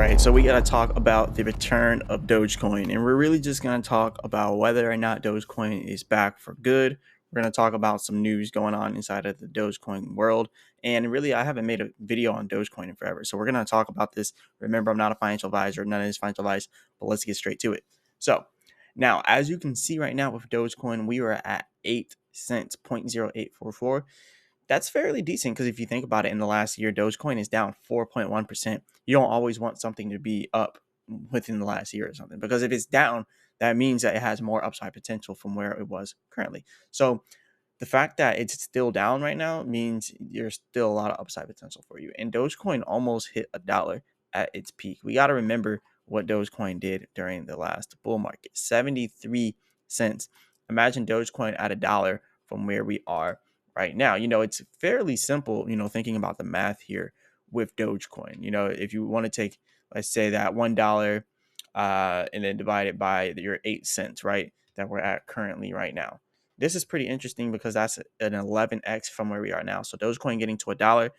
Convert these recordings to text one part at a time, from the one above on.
right, so we got to talk about the return of Dogecoin, and we're really just going to talk about whether or not Dogecoin is back for good. We're going to talk about some news going on inside of the Dogecoin world, and really, I haven't made a video on Dogecoin in forever, so we're going to talk about this. Remember, I'm not a financial advisor, none of this financial advice, but let's get straight to it. So, now, as you can see right now with Dogecoin, we are at 8 cents, 0.0844. That's fairly decent because if you think about it, in the last year, Dogecoin is down 4.1%. You don't always want something to be up within the last year or something, because if it's down, that means that it has more upside potential from where it was currently. So the fact that it's still down right now means there's still a lot of upside potential for you. And Dogecoin almost hit $1 at its peak. We got to remember what Dogecoin did during the last bull market, 73 cents. Imagine Dogecoin at $1 from where we are right now. It's fairly simple, thinking about the math here with Dogecoin. If you want to take, let's say, that $1 and then divide it by your 8 cents, right, that we're at currently right now. This is pretty interesting because that's an 11x from where we are now. So Dogecoin getting to $1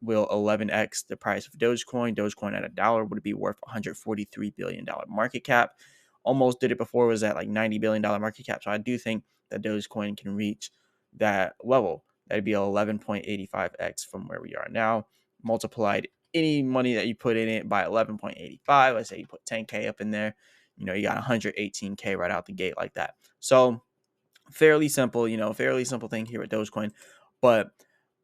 will 11x the price of Dogecoin. Dogecoin at $1 would be worth $143 billion market cap. Almost did it before, it was at like $90 billion market cap. So I do think that Dogecoin can reach that level. That'd be 11.85x from where we are now. Multiplied any money that you put in it by 11.85. Let's say you put 10K up in there, you got 118K right out the gate like that. So fairly simple, fairly simple thing here with Dogecoin. But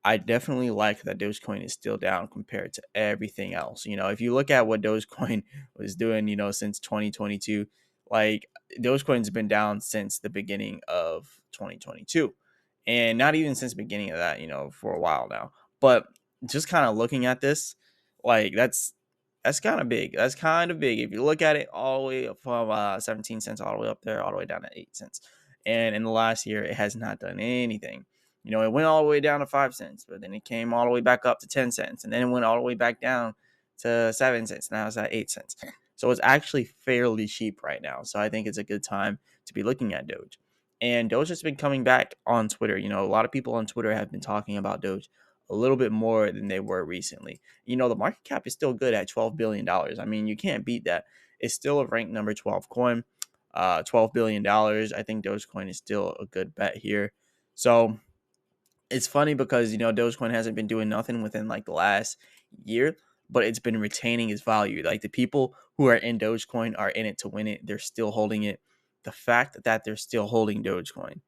I definitely like that Dogecoin is still down compared to everything else. If you look at what Dogecoin was doing, since 2022, like Dogecoin's been down since the beginning of 2022. And not even since the beginning of that, for a while now. But just kind of looking at this, like that's kind of big. That's kind of big. If you look at it all the way up from 17 cents all the way up there, all the way down to 8 cents. And in the last year, it has not done anything. It went all the way down to 5 cents, but then it came all the way back up to 10 cents. And then it went all the way back down to 7 cents. Now it's at 8 cents. So it's actually fairly cheap right now. So I think it's a good time to be looking at Doge. And Doge has been coming back on Twitter. A lot of people on Twitter have been talking about Doge a little bit more than they were recently. The market cap is still good at $12 billion. I mean, you can't beat that. It's still a ranked number 12 coin, $12 billion. I think Dogecoin is still a good bet here. So it's funny because, Dogecoin hasn't been doing nothing within like the last year, but it's been retaining its value. Like the people who are in Dogecoin are in it to win it. They're still holding it. The fact that they're still holding Dogecoin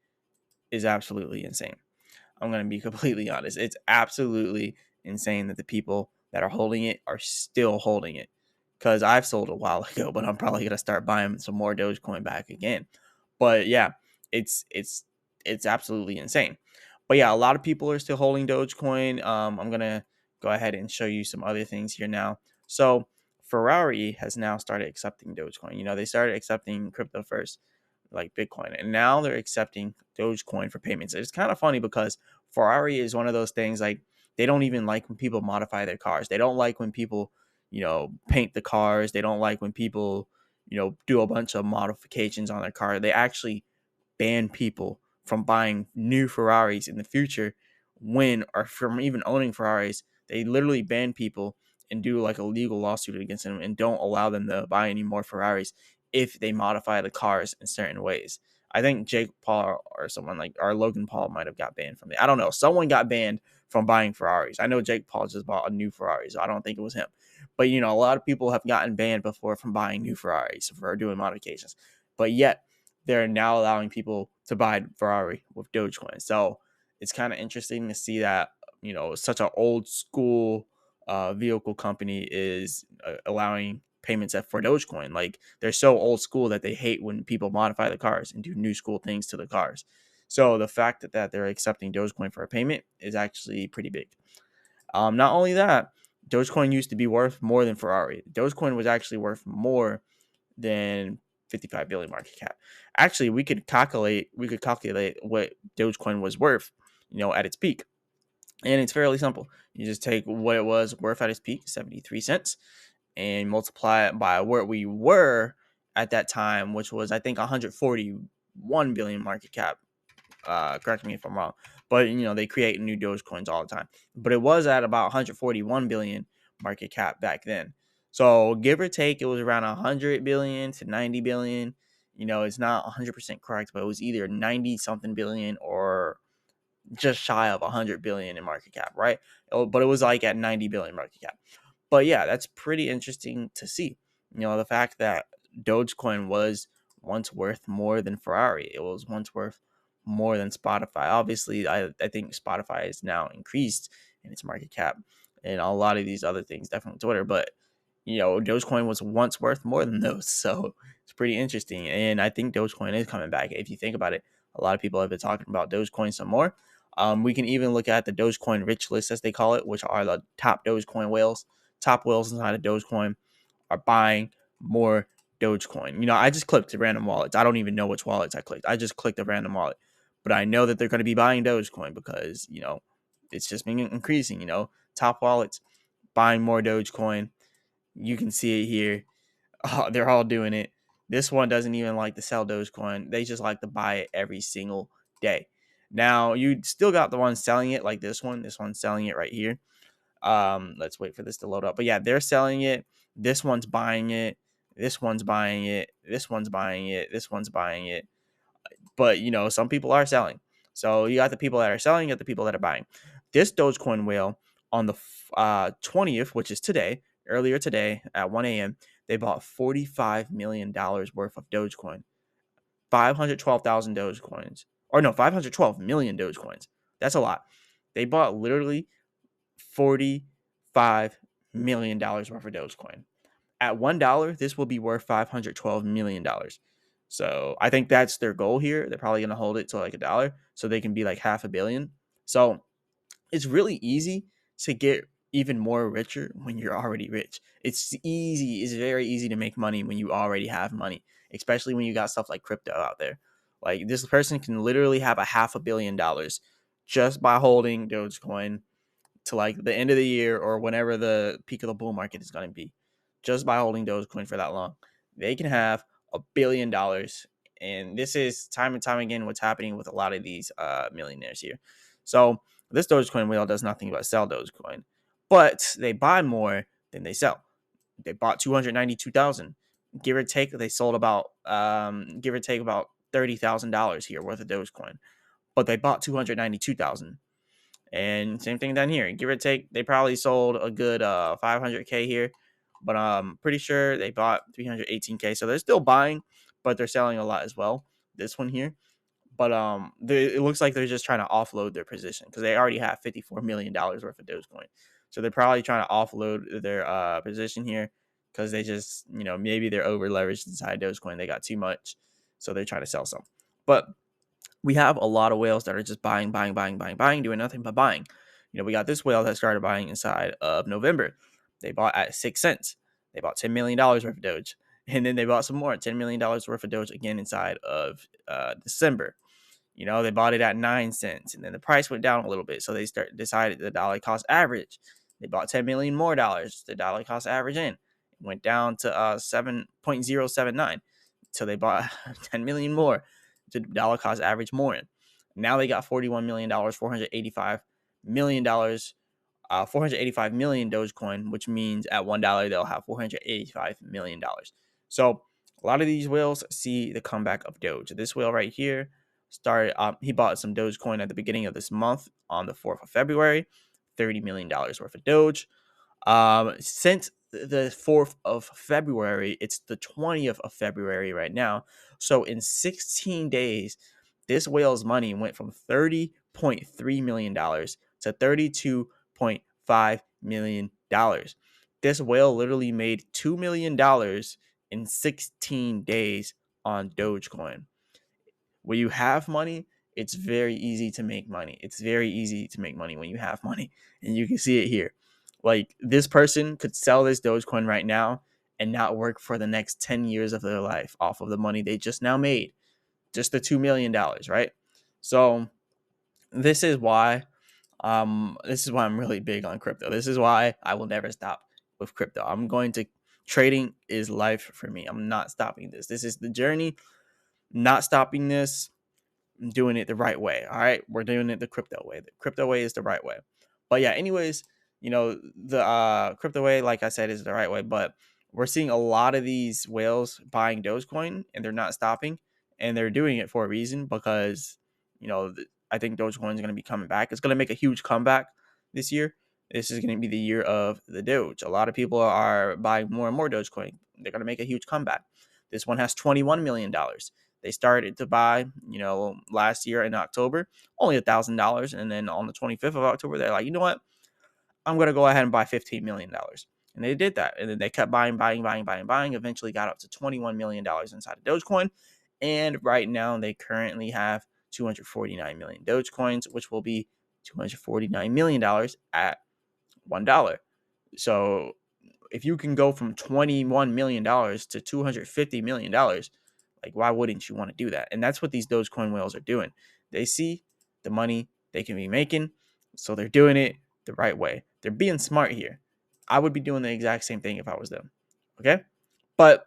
is absolutely insane. I'm going to be completely honest. It's absolutely insane that the people that are holding it are still holding it, because I've sold a while ago, but I'm probably going to start buying some more Dogecoin back again. But yeah, it's absolutely insane. But yeah, a lot of people are still holding Dogecoin. I'm going to go ahead and show you some other things here now. So Ferrari has now started accepting Dogecoin. They started accepting crypto first, like Bitcoin, and now they're accepting Dogecoin for payments. It's kind of funny because Ferrari is one of those things, like they don't even like when people modify their cars. They don't like when people, paint the cars. They don't like when people, do a bunch of modifications on their car. They actually ban people from buying new Ferraris in the future, or from even owning Ferraris. They literally ban people and do like a legal lawsuit against them and don't allow them to buy any more Ferraris if they modify the cars in certain ways. I think Jake Paul or someone like, or Logan Paul might have got banned from it. I don't know. Someone got banned from buying Ferraris. I know Jake Paul just bought a new Ferrari, so I don't think it was him. But, a lot of people have gotten banned before from buying new Ferraris for doing modifications. But yet, they're now allowing people to buy Ferrari with Dogecoin. So it's kind of interesting to see that, such an old school vehicle company is allowing payments for Dogecoin. Like they're so old school that they hate when people modify the cars and do new school things to the cars. So the fact that they're accepting Dogecoin for a payment is actually pretty big. Not only that, Dogecoin used to be worth more than Ferrari. Dogecoin was actually worth more than 55 billion market cap. Actually, we could calculate what Dogecoin was worth, at its peak. And it's fairly simple. You just take what it was worth at its peak, 73 cents, and multiply it by where we were at that time, which was, I think, 141 billion market cap. Correct me if I'm wrong, but they create new Dogecoins all the time. But it was at about 141 billion market cap back then. So give or take, it was around 100 billion to 90 billion. It's not 100% correct, but it was either 90 something billion or just shy of 100 billion in market cap, right? But it was like at 90 billion market cap. But yeah, that's pretty interesting to see. The fact that Dogecoin was once worth more than Ferrari. It was once worth more than Spotify. Obviously, I think Spotify is now increased in its market cap and a lot of these other things, definitely Twitter. But, Dogecoin was once worth more than those. So it's pretty interesting. And I think Dogecoin is coming back. If you think about it, a lot of people have been talking about Dogecoin some more. We can even look at the Dogecoin rich list, as they call it, which are the top Dogecoin whales. Top whales inside of Dogecoin are buying more Dogecoin. I just clicked the random wallets. I don't even know which wallets I clicked. I just clicked a random wallet. But I know that they're going to be buying Dogecoin because, it's just been increasing, top wallets buying more Dogecoin. You can see it here. Oh, they're all doing it. This one doesn't even like to sell Dogecoin. They just like to buy it every single day. Now, you still got the ones selling it like this one. This one's selling it right here. Let's wait for this to load up. But yeah, they're selling it. This one's buying it. This one's buying it. This one's buying it. This one's buying it. But some people are selling. So you got the people that are selling, you got the people that are buying. This Dogecoin whale on the 20th, which is today, earlier today at 1 a.m., they bought $45 million worth of Dogecoin. 512,000 Dogecoins. Or no, 512 million Dogecoins. That's a lot. They bought literally $45 million worth of Dogecoin. At $1, this will be worth $512 million. So I think that's their goal here. They're probably going to hold it to like $1 so they can be like $500 million. So it's really easy to get even more richer when you're already rich. It's easy. It's very easy to make money when you already have money, especially when you got stuff like crypto out there. Like this person can literally have $500 million just by holding Dogecoin to like the end of the year or whenever the peak of the bull market is going to be, just by holding Dogecoin for that long. They can have $1 billion. And this is time and time again what's happening with a lot of these millionaires here. So this Dogecoin whale does nothing but sell Dogecoin, but they buy more than they sell. They bought 292,000. Give or take, they sold about give or take about $30,000 here worth of Dogecoin, but they bought 292,000. And same thing down here. Give or take, they probably sold a good 500K here, but I'm pretty sure they bought 318K. So they're still buying, but they're selling a lot as well. This one here, but it looks like they're just trying to offload their position because they already have $54 million worth of Dogecoin. So they're probably trying to offload their position here because they just, maybe they're over leveraged inside Dogecoin. They got too much, so they're trying to sell some. But we have a lot of whales that are just buying, doing nothing but buying. We got this whale that started buying inside of November. They bought at 6 cents. They bought $10 million worth of Doge. And then they bought some more, $10 million worth of Doge again inside of December. They bought it at 9 cents. And then the price went down a little bit. So they decided the dollar cost average. They bought 10 million more dollars. The dollar cost average in. It went down to 7.079. So they bought 10 million more to dollar cost average more in. Now they got $41 million, $485 million, 485 million Dogecoin, which means at $1 they'll have $485 million. So a lot of these whales see the comeback of Doge. This whale right here started. He bought some Dogecoin at the beginning of this month on the 4th of February, $30 million worth of Doge. Since the 4th of February, it's the 20th of February right now. So in 16 days, this whale's money went from $30.3 million to $32.5 million. This whale literally made $2 million in 16 days on Dogecoin. When you have money, it's very easy to make money. It's very easy to make money when you have money. And you can see it here. Like this person could sell this Dogecoin right now and not work for the next 10 years of their life off of the money they just now made. Just the $2 million, right? So this is why I'm really big on crypto. This is why I will never stop with crypto. Trading is life for me. I'm not stopping this. This is the journey. Not stopping this. I'm doing it the right way. All right. We're doing it the crypto way. The crypto way is the right way. But yeah, anyways, The crypto way, like I said, is the right way, but we're seeing a lot of these whales buying Dogecoin and they're not stopping, and they're doing it for a reason because I think Dogecoin is going to be coming back. It's going to make a huge comeback this year. This is going to be the year of the Doge. A lot of people are buying more and more Dogecoin. They're going to make a huge comeback. This one has $21 million. They started to buy, last year in October, only $1,000, and then on the 25th of October, they're like, you know what? I'm going to go ahead and buy $15 million. And they did that. And then they kept buying, eventually got up to $21 million inside of Dogecoin. And right now, they currently have 249 million Dogecoins, which will be $249 million at $1. So if you can go from $21 million to $250 million, like, why wouldn't you want to do that? And that's what these Dogecoin whales are doing. They see the money they can be making, so they're doing it the right way. They're being smart here. I would be doing the exact same thing if I was them. Okay? But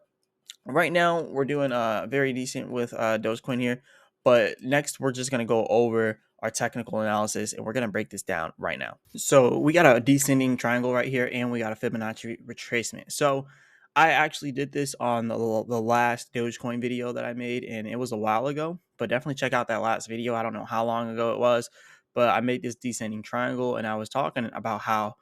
right now, we're doing very decent with Dogecoin here. But next, we're just going to go over our technical analysis, and we're going to break this down right now. So we got a descending triangle right here, and we got a Fibonacci retracement. So I actually did this on the last Dogecoin video that I made, and it was a while ago. But definitely check out that last video. I don't know how long ago it was, but I made this descending triangle, and I was talking about how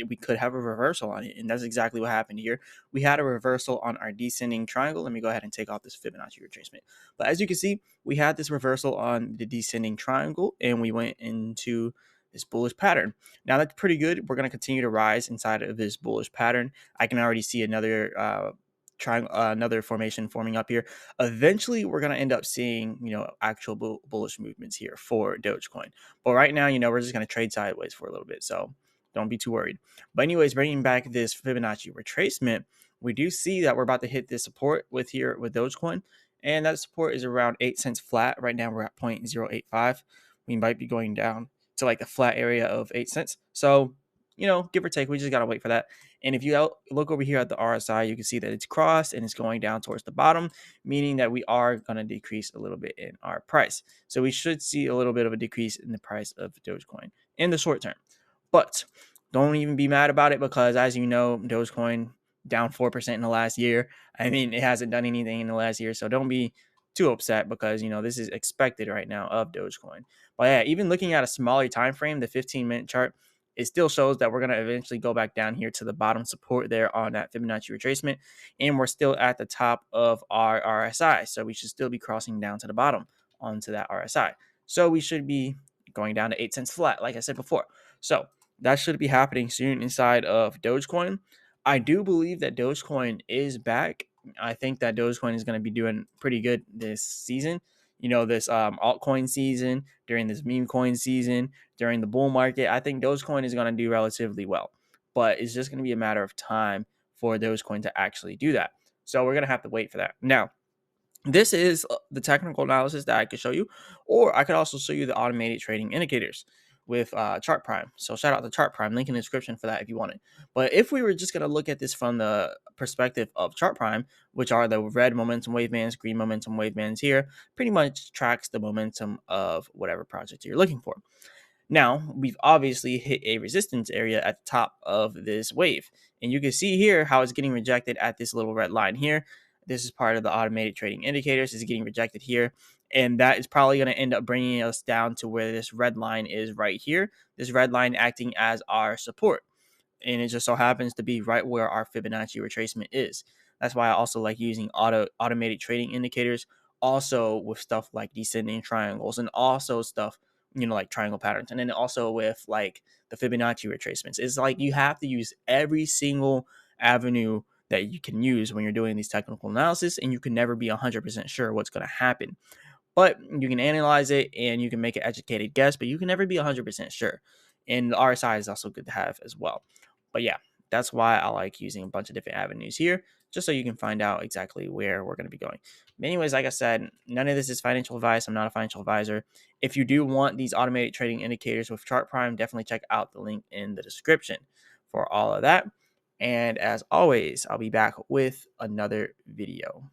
we could have a reversal on it, and that's exactly what happened here. We had a reversal on our descending triangle. Let me go ahead and take off this Fibonacci retracement. But as you can see, we had this reversal on the descending triangle, and we went into this bullish pattern. Now that's pretty good. We're going to continue to rise inside of this bullish pattern. I can already see another triangle, another formation forming up here. Eventually, we're going to end up seeing actual bullish movements here for Dogecoin. But right now, we're just going to trade sideways for a little bit. So don't be too worried. But anyways, bringing back this Fibonacci retracement, we do see that we're about to hit this support with Dogecoin, and that support is around 8 cents flat. Right now we're at 0.085. We might be going down to like the flat area of 8 cents. So, give or take, we just got to wait for that. And if you look over here at the RSI, you can see that it's crossed and it's going down towards the bottom, meaning that we are going to decrease a little bit in our price. So we should see a little bit of a decrease in the price of Dogecoin in the short term. But don't even be mad about it, because as you know, Dogecoin down 4% in the last year. I mean, it hasn't done anything in the last year, so don't be too upset, because this is expected right now of Dogecoin. But yeah, even looking at a smaller time frame, the 15-minute chart, it still shows that we're going to eventually go back down here to the bottom support there on that Fibonacci retracement, and we're still at the top of our RSI, so we should still be crossing down to the bottom onto that RSI. So we should be going down to 8 cents flat, like I said before. So that should be happening soon inside of Dogecoin. I do believe that Dogecoin is back. I think that Dogecoin is going to be doing pretty good this season. This altcoin season, during this meme coin season, during the bull market, I think Dogecoin is going to do relatively well. But it's just going to be a matter of time for Dogecoin to actually do that. So we're going to have to wait for that. Now, this is the technical analysis that I could show you, or I could also show you the automated trading indicators with Chart Prime. So shout out to Chart Prime, link in the description for that if you want it. But if we were just going to look at this from the perspective of Chart Prime, which are the red momentum wave bands, green momentum wave bands here, pretty much tracks the momentum of whatever project you're looking for. Now, we've obviously hit a resistance area at the top of this wave. And you can see here how it's getting rejected at this little red line here. This is part of the automated trading indicators. It's getting rejected here. And that is probably going to end up bringing us down to where this red line is right here. This red line acting as our support. And it just so happens to be right where our Fibonacci retracement is. That's why I also like using automated trading indicators, also with stuff like descending triangles, and also stuff like triangle patterns, and then also with like the Fibonacci retracements. It's like you have to use every single avenue that you can use when you're doing these technical analysis, and you can never be 100% sure what's going to happen. But you can analyze it and you can make an educated guess, but you can never be 100% sure. And the RSI is also good to have as well. But yeah, that's why I like using a bunch of different avenues here, just so you can find out exactly where we're going to be going. But anyways, like I said, none of this is financial advice. I'm not a financial advisor. If you do want these automated trading indicators with Chart Prime, definitely check out the link in the description for all of that. And as always, I'll be back with another video.